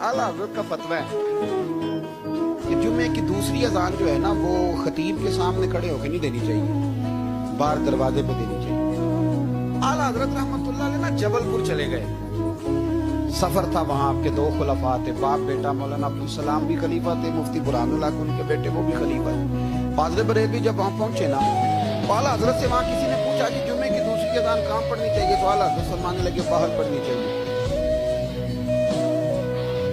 आला हज़रत का फतवा है कि जुमे की दूसरी अजान जो है ना वो खतीब के सामने खड़े होकर नहीं देनी चाहिए, बाहर दरवाजे पे देनी चाहिए। आला हज़रत रहमतुल्लाह अलैह ना जबलपुर चले गए, सफर था वहां, आपके दो खुलफा थे, बाप बेटा मौलाना अब्दुल सलाम भी खलीफा थे, मुफ्ती बुरहानुल्लाह उनके बेटे वो भी खलीफा थे। फाज़िल बरेलवी जब वहां पहुंचे ना, तो आला हज़रत से वहां किसी ने पूछा कि जुमे की दूसरी अजान कहाँ पढ़नी चाहिए, तो आला हज़रत फरमाने लगे बाहर पढ़नी चाहिए।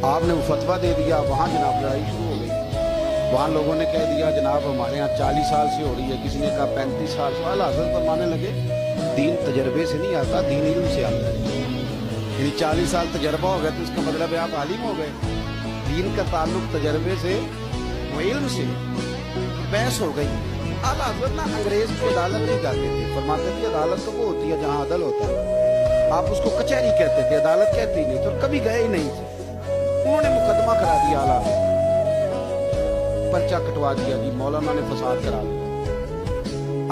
आपने वो फतवा दे दिया, वहां जनाब लड़ाई शुरू हो गई। वहां लोगों ने कह दिया जनाब हमारे यहाँ 40 साल से हो रही है, किसी ने कहा 35 साल से। आला हज़रत फरमाने लगे दीन तजर्बे से नहीं आता, दीन इल्म से आता है। यानी 40 साल तजर्बा हो गया तो इसका मतलब है आप आलिम हो गए। दीन का ताल्लुक तजर्बे से व इल्म से। बहस हो गई। आला हज़रत ना अंग्रेज को अदालत नहीं जाते थे, फरमाते थे अदालत तो वो होती है जहाँ अदल होता है, आप उसको कचहरी कहते थे, अदालत कहती नहीं, तो कभी गए ही नहीं थे। उन्होंने मुकदमा करा दिया, आला पर्चा कटवा दिया जी, मौलाना ने फसाद करा दिया।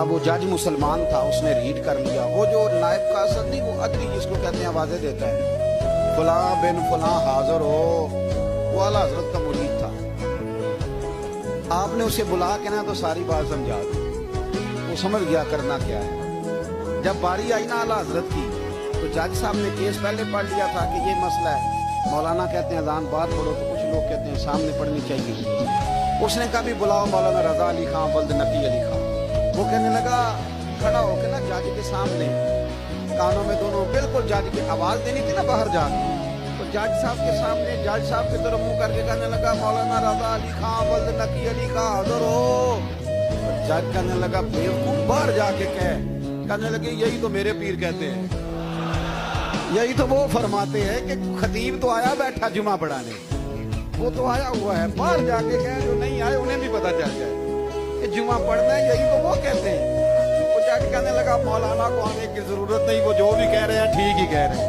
अब वो जज मुसलमान था, उसने रीड कर लिया। वो जो नायब का असद नहीं, वो अदली जिसको कहते हैं आवाजें देता है, फलां बिन फलां हाजिर हो, वो आला हज़रत का मुरीद था। आपने उसे बुला के ना तो सारी बात समझा दी, वो समझ गया करना क्या है। जब बारी आई ना आला हज़रत की, तो जज साहब ने केस पहले पढ़ लिया था कि ये मसला है, मौलाना कहते हैं अज़ान बात पढ़ो, तो कुछ लोग कहते हैं सामने पढ़नी चाहिए। उसने कहा भी बुलाओ मौलाना रजा अली खां वल्द नकी अली खां। वो कहने लगा खड़ा होकर ना जज के सामने, कानों में दोनों बिल्कुल जज की आवाज देनी थी ना बाहर जाके, तो जज साहब के सामने जज साहब की तरफ मुंह करके कहने लगा मौलाना रजा अली खां वल्द नकी अली खां हाज़िर हो। तो जज कहने लगा बेवकूफ बाहर जाके कहने लगे यही तो मेरे पीर कहते हैं, यही तो वो फरमाते हैं कि खतीब तो आया बैठा जुमा पढ़ाने, वो तो आया हुआ है, बाहर जाके कहे जो नहीं आए उन्हें भी पता चल जाए कि जुमा पढ़ना है, यही तो वो कहते हैं। वो जाके कहने लगा मौलाना को आने की जरूरत नहीं, वो जो भी कह रहे हैं ठीक ही कह रहे हैं।